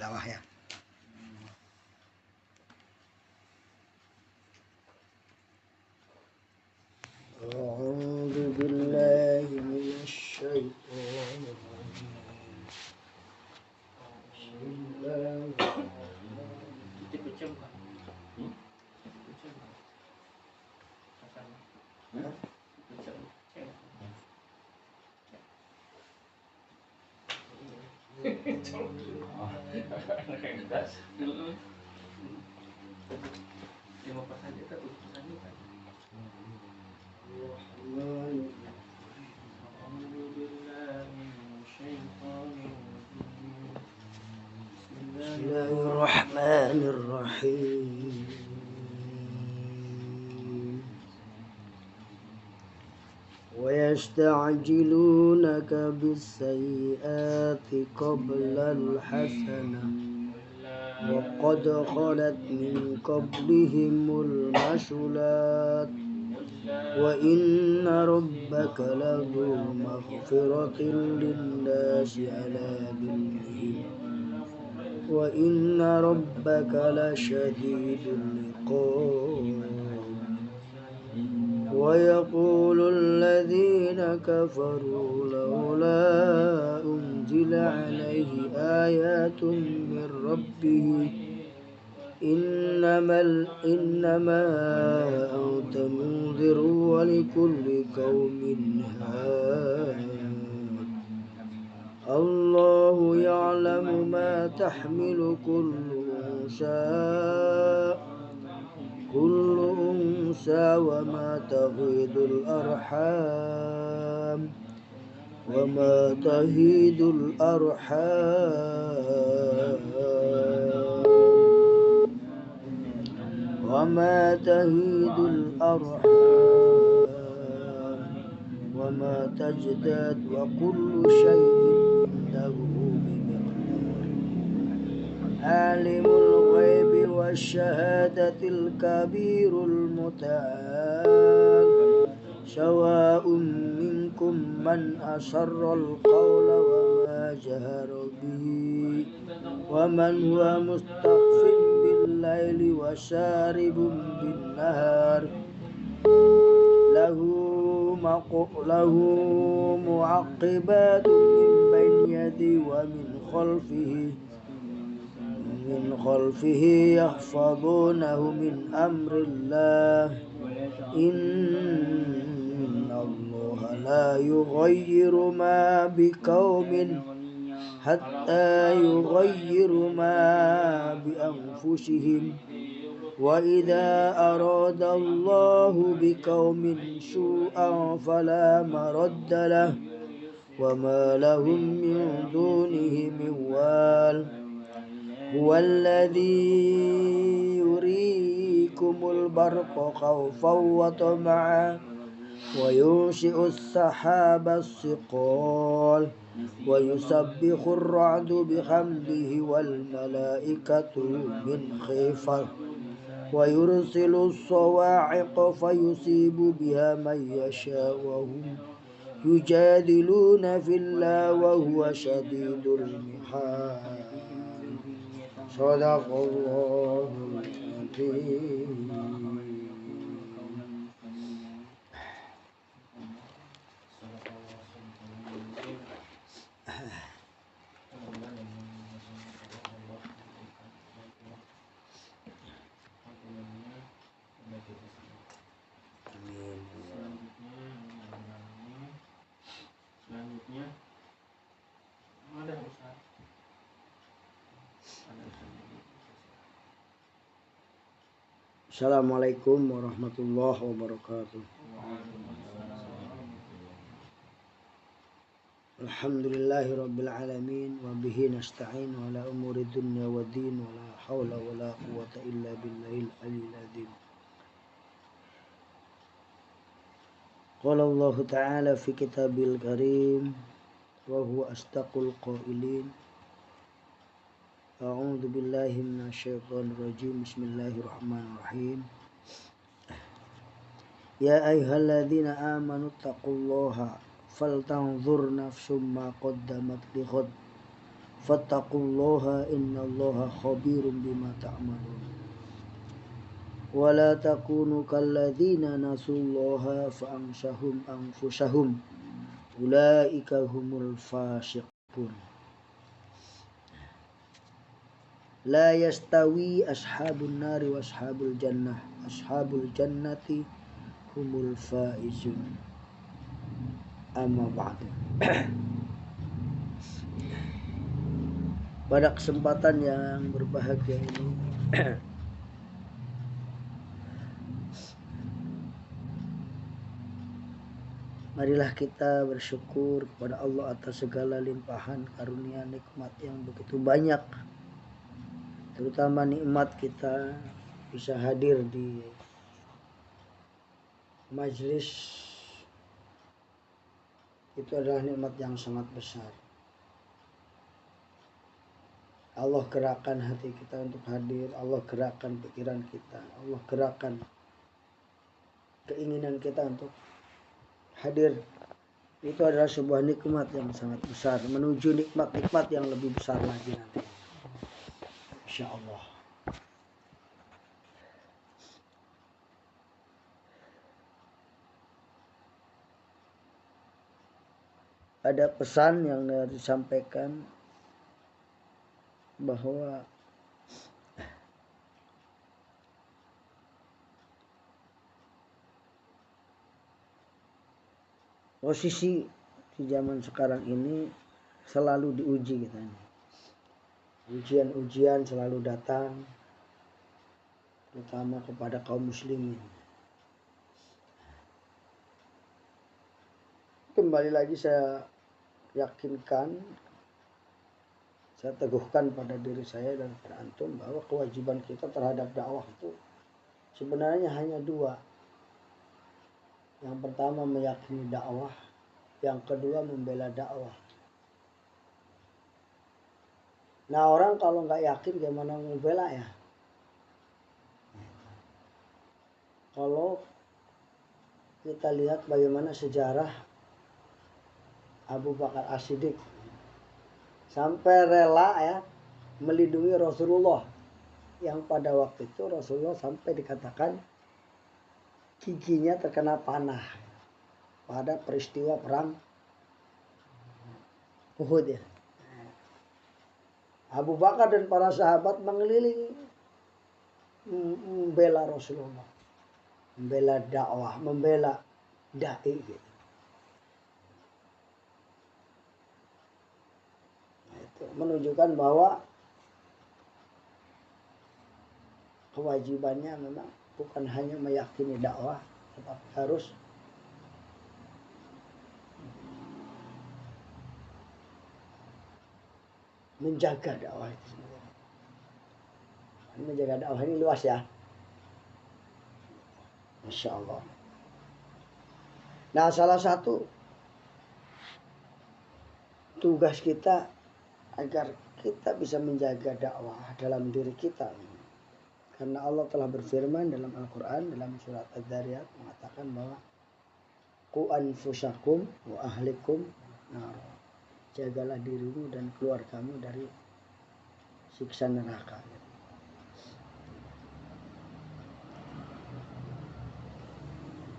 tilawah ya. A'udzu billahi minasyaitonir rajim. Bismillahirrahmanirrahim. ويستعجلونك بالسيئات قبل الحسنة وقد خلت من قبلهم المثلات وإن ربك لذو مغفرة للناس على ظلمهم وإن ربك لشديد العقاب ويقول الذين كفروا لولا أنزل عليه آيات من ربه إنما أنت منذر ولكل قوم هاد الله يعلم ما تحمل كل أنثى وما تغيض الأرحام وما تجدد وكل شيء عنده بمقدار عالم الغيب والشهادة الكبير المتعال سواء منكم من أسر القول وما جهر به ومن هو مستخف بالليل وسارب بالنهار له معقبات من بين يديه ومن خلفه يحفظونه من أمر الله إن الله لا يغير ما بقوم حتى يغيروا ما بأنفسهم وإذا أراد الله بقوم سوءا فلا مرد له وما لهم من دونه من وال هو الذي يريكم البرق خوفا وطمعا وينشئ السحاب الثقال ويسبح الرعد بحمده والملائكة من خيفته ويرسل الصواعق فيصيب بها من يشاء وهم يجادلون في الله وهو شديد المحال صدق الله العظيم. Selanjutnya ada Ustaz. Assalamualaikum warahmatullahi wabarakatuh. Alhamdulillahi rabbil alamin wa bihi nasta'in ala umuri dunya wa din wa la hawla wa la quwwata illa billahil aliyyil azim. Qala Allah ta'ala fi kitabil karim wa huwa asdaqul qailin. A'udzu billahi minasyaitonir rajim. Bismillahirrahmanirrahim. Ya ayyuhalladzina amanu taqullaha faltanzur nafsum ma qaddamat lighad fattaqullaha innallaha khabirum bima ta'malun. Wa la takunu kalladzina nasullaha fa'amsahum anfusahum ulaika humul fasiqun. La yastawi ashabun nari wa ashabul jannah. Ashabul jannati humul faizun. Amma ba'du. Pada kesempatan yang berbahagia ini marilah kita bersyukur kepada Allah atas segala limpahan karunia nikmat yang begitu banyak, terutama nikmat kita bisa hadir di majelis. Itu adalah nikmat yang sangat besar. Allah gerakkan hati kita untuk hadir, Allah gerakkan pikiran kita, Allah gerakkan keinginan kita untuk hadir. Itu adalah sebuah nikmat yang sangat besar, menuju nikmat-nikmat yang lebih besar lagi nanti, insya Allah. Ada pesan yang disampaikan bahwa posisi di zaman sekarang ini selalu diuji kita. Ujian-ujian selalu datang, terutama kepada kaum muslimin. Kembali lagi saya yakinkan, saya teguhkan pada diri saya dan pada antum bahwa kewajiban kita terhadap dakwah itu sebenarnya hanya dua. Yang pertama meyakini dakwah, yang kedua membela dakwah. Nah, orang kalau nggak yakin gimana membela ya? Kalau kita lihat bagaimana sejarah Abu Bakar As-Siddiq sampai rela ya melindungi Rasulullah, yang pada waktu itu Rasulullah sampai dikatakan giginya terkena panah pada peristiwa perang Uhud ya. Abu Bakar dan para sahabat mengelilingi membela Rasulullah, membela dakwah, membela dai gitu. Itu menunjukkan bahwa kewajibannya memang bukan hanya meyakini dakwah, tetapi harus menjaga dakwah itu sendiri. Menjaga dakwah ini luas ya, Masya Allah. Nah, salah satu tugas kita agar kita bisa menjaga dakwah dalam diri kita, karena Allah telah berfirman dalam Al-Quran dalam surat Ad-Dariyat mengatakan bahwa qu anfusakum wa ahlikum nar, jagalah dirimu dan keluargamu dari siksa neraka.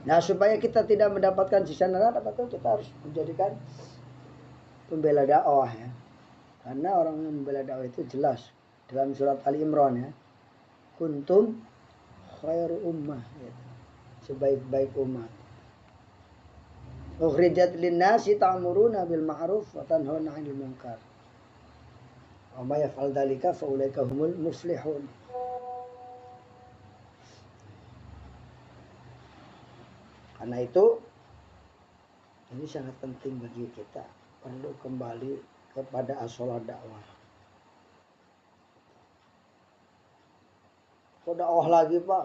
Nah, supaya kita tidak mendapatkan siksa neraka, tentu kita harus menjadikan pembela dakwah ya. Karena orang yang membela dakwah itu jelas dalam surat Ali Imran ya, kuntum khairu ummah ya, sebaik-baik umat. Ukhrijat linnasi ta'muruna bil ma'ruf wa tanhauna 'anil munkar. Wa may yaf'al dzalika fa ulaika humul muflihun. Karena itu ini sangat penting bagi kita, perlu kembali kepada asolah dakwah. Kok dakwah lagi Pak?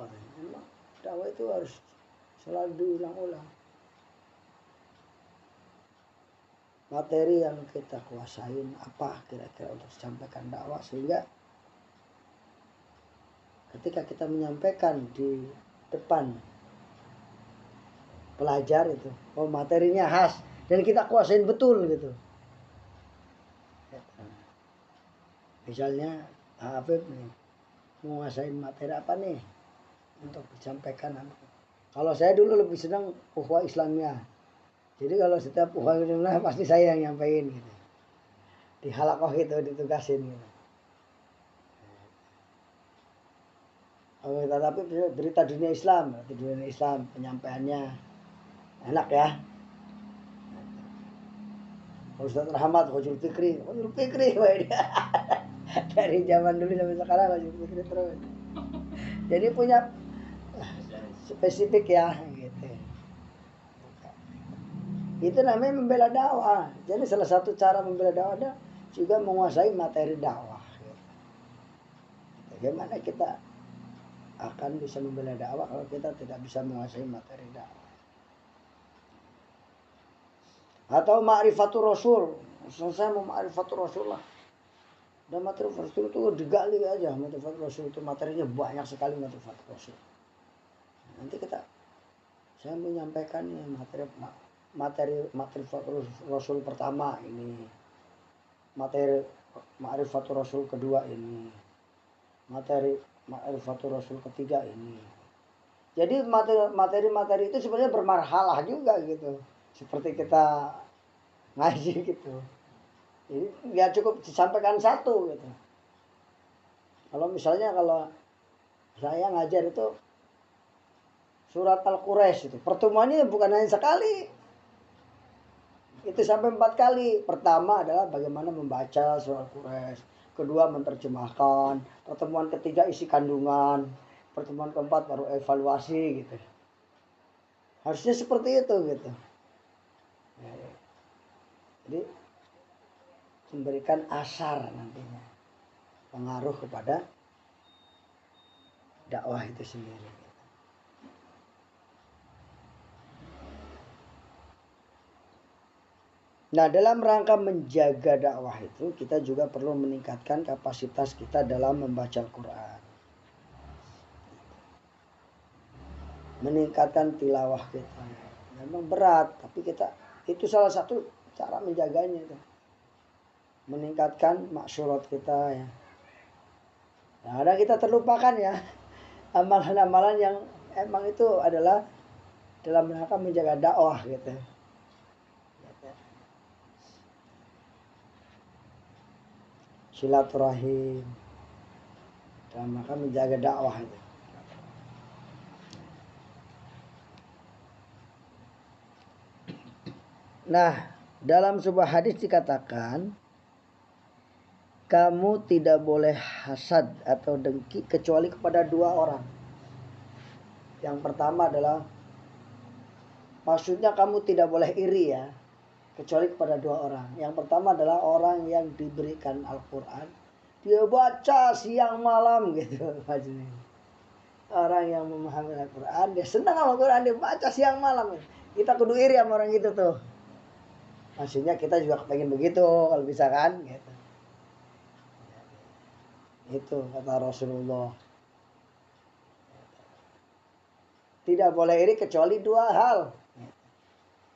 Dakwah itu harus selalu diulang-ulang. Materi yang kita kuasain apa kira-kira untuk disampaikan dakwah, sehingga ketika kita menyampaikan di depan pelajar itu, oh materinya khas dan kita kuasain betul gitu. Misalnya Habib nih menguasai materi apa nih untuk disampaikan. Kalau saya dulu lebih senang ukhuwah Islamiyah. Jadi kalau setiap ukhuwah Islamiyah pasti saya yang nyampein gitu. Di halakoh itu ditugasin gitu. Kalau kita tapi berita dunia Islam, berarti dunia Islam penyampaiannya enak ya. Kalau Ustaz Rahmat, Khojul Fikri, dari zaman dulu sampai sekarang Khojul Fikri terus. Jadi punya spesifik ya gitu. Itu namanya membela dakwah. Jadi salah satu cara membela dakwah adalah juga menguasai materi dakwah. Bagaimana kita akan bisa membela dakwah kalau kita tidak bisa menguasai materi dakwah? Atau ma'rifatul rasul. Saya mau ma'rifatul rasul lah. Dan materi rasul itu digali aja. Materi rasul itu materinya banyak sekali materi rasul. Nanti saya menyampaikan materi rasul pertama ini, materi ma'rifatul rasul kedua ini, materi ma'rifatul rasul ketiga ini. Jadi materi itu sebenarnya bermarhalah juga gitu. Seperti kita ngaji gitu. Jadi nggak cukup disampaikan satu gitu. Kalau misalnya saya ngajar itu surat Al-Quraisy itu pertemuannya bukan hanya sekali. Itu sampai 4 kali. Pertama adalah bagaimana membaca surat Al-Quraisy. Kedua menerjemahkan. Pertemuan ketiga isi kandungan. Pertemuan keempat baru evaluasi gitu. Harusnya seperti itu gitu. Jadi memberikan asar nantinya, pengaruh kepada dakwah itu sendiri. Nah, dalam rangka menjaga dakwah itu kita juga perlu meningkatkan kapasitas kita dalam membaca Al-Quran, meningkatkan tilawah kita. Memang berat, tapi itu salah satu cara menjaganya itu. Meningkatkan maksyurat kita ya. Nah, ada kita terlupakan ya amalan-amalan yang emang itu adalah dalam rangka menjaga dakwah gitu. Silaturahim dalam rangka menjaga dakwah itu. Nah, dalam sebuah hadis dikatakan, kamu tidak boleh hasad atau dengki kecuali kepada 2 orang. Yang pertama adalah, maksudnya kamu tidak boleh iri ya, kecuali kepada 2 orang. Yang pertama adalah orang yang diberikan Al-Quran, dia baca siang malam gitu maksudnya. Orang yang memahami Al-Quran, dia senang Al-Quran, dia baca siang malam. Kita kudu iri sama orang itu tuh. Maksudnya kita juga pengen begitu kalau bisa kan gitu. Itu kata Rasulullah. Tidak boleh iri kecuali 2 hal.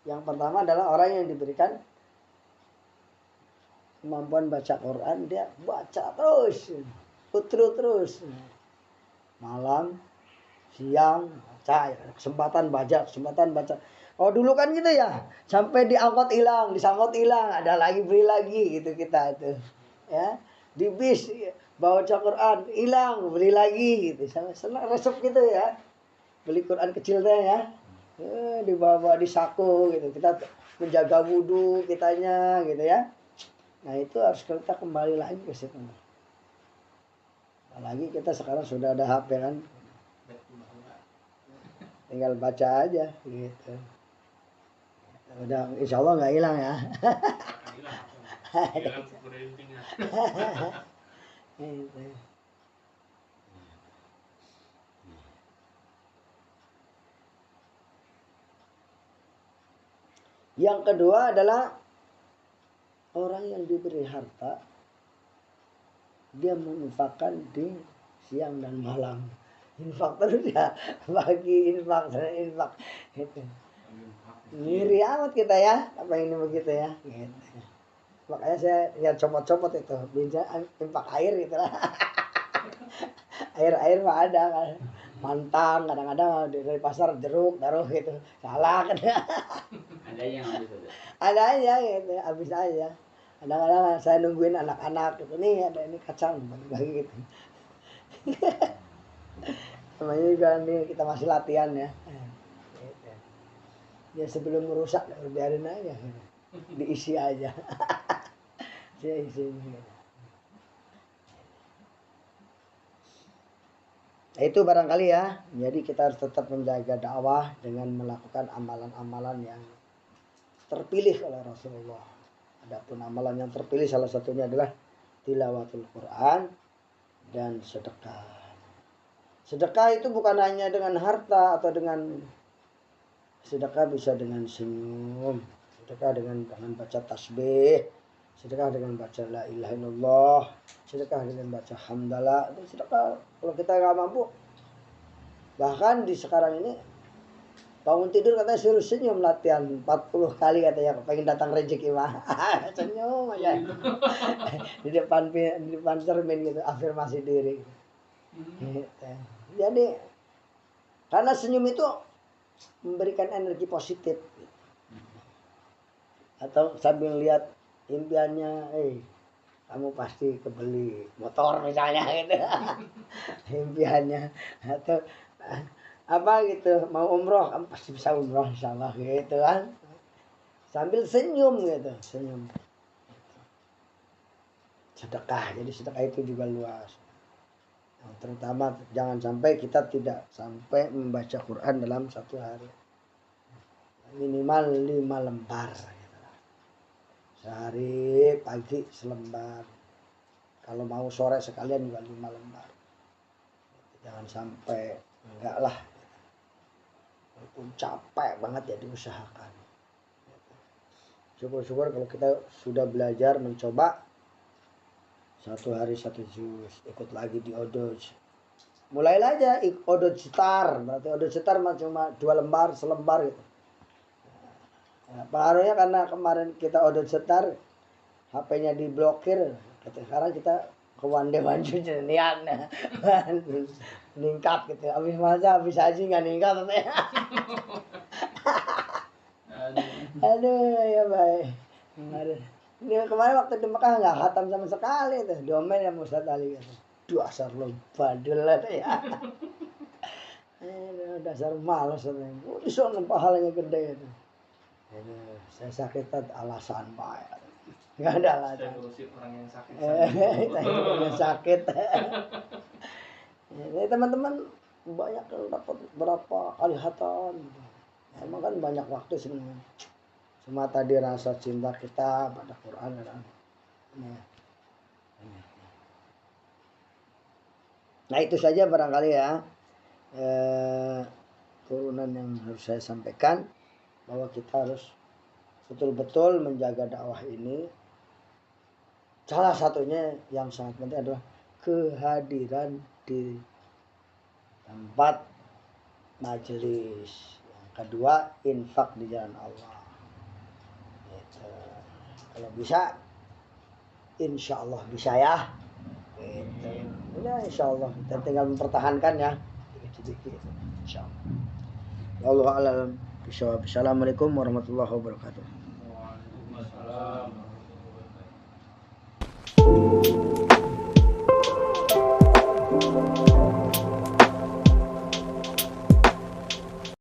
Yang pertama adalah orang yang diberikan kemampuan baca Quran, dia baca terus, terus. Malam, siang, baca, kesempatan baca. Oh dulu kan gitu ya, sampai diangkut hilang, disangkut hilang, ada lagi beli lagi gitu kita itu, ya di bis bawa Quran hilang, beli lagi gitu, senang resep gitu ya, beli Quran kecil deh ya, dibawa di saku gitu, kita menjaga wudhu kitanya gitu ya. Nah itu harus kita kembali lagi ke situ. Apalagi kita sekarang sudah ada HP kan, tinggal baca aja gitu. Udah insya Allah nggak hilang ya. Yang kedua adalah orang yang diberi harta, dia menginfakkan di siang dan malam. Infak terus ya, bagi infak gitu. Ngiri amat kita ya, apa ini begitu ya gitu. Makanya saya lihat copot-copot itu, bisa impak air gitu lah. Air mah ada kan. Mantang kadang-kadang dari pasar jeruk taruh gitu. Salah kan. Ada yang habis ada. Ada aja gitu, habis aja. Kadang-kadang saya nungguin anak-anak gitu, nih ada ini kacang bagi gitu. Namanya juga nih kita masih latihan ya. Gitu. Ya sebelum merusak biarin aja gitu. Diisi aja. Saya isi gitu. Itu barangkali ya. Jadi kita harus tetap menjaga dakwah dengan melakukan amalan-amalan yang terpilih oleh Rasulullah. Adapun amalan yang terpilih salah satunya adalah tilawatul Quran dan sedekah. Sedekah itu bukan hanya dengan harta atau dengan sedekah, bisa dengan senyum, sedekah dengan baca tasbih, sedekah dengan baca la ilaha illallah, sedekah dengan baca hamdalah. Itu sedekah kalau kita nggak mampu. Bahkan di sekarang ini bangun tidur katanya suruh senyum, latihan 40 kali katanya, pengen datang rezeki mah. Senyum aja. di depan cermin gitu, afirmasi diri. Gitu. Jadi karena senyum itu memberikan energi positif. Atau sambil lihat impiannya, kamu pasti kebeli motor misalnya gitu. Impiannya atau apa gitu, mau umroh kamu pasti bisa umroh insyaallah gitu kan, sambil senyum gitu, senyum. Sedekah, jadi sedekah itu juga luas. Yang terutama jangan sampai kita tidak sampai membaca Quran dalam satu hari, minimal 5 lembar gitu. Sehari pagi selembar, kalau mau sore sekalian juga 5 lembar. Jangan sampai enggak lah, itu capek banget ya, diusahakan. Syukur-syukur kalau kita sudah belajar mencoba satu hari 1 juz, ikut lagi di odoj. Mulailah aja odoj setar, berarti odoj setar cuma 2 lembar, selembar gitu. Nah, pengaruhnya karena kemarin kita odoj setar, HP-nya diblokir, sekarang kita ke Wande Banju niat meningkat gitu. Habis masa habis haji nggak ningkat katanya. Aduh ya baik. Ini kemarin waktu di Mekah nggak khatam sama sekali tuh, domain yang Ustaz Ali gitu. Dasar lo badel lah ya. Dasar malas katanya. Di sana pahalanya gede itu. Saya sakit alasan baik. Nggak ada alasan. Saya ngurusin orang yang sakit. Saya sakit. Ini teman-teman banyak yang dapat berapa kali khatam. Emang kan banyak waktu sebenarnya. Semata dirasa cinta kita pada Quran dan nah itu saja barangkali ya turunan yang harus saya sampaikan, bahwa kita harus betul-betul menjaga dakwah ini. Salah satunya yang sangat penting adalah kehadiran di tempat majelis. Yang kedua, infak di jalan Allah. Gitu. Kalau bisa, insya Allah bisa ya. Gitu. Ya insya Allah, kita tinggal mempertahankan ya, sedikit-sedikit. Insya Allah. Wallahu a'lam bishawab. Assalamualaikum warahmatullahi wabarakatuh.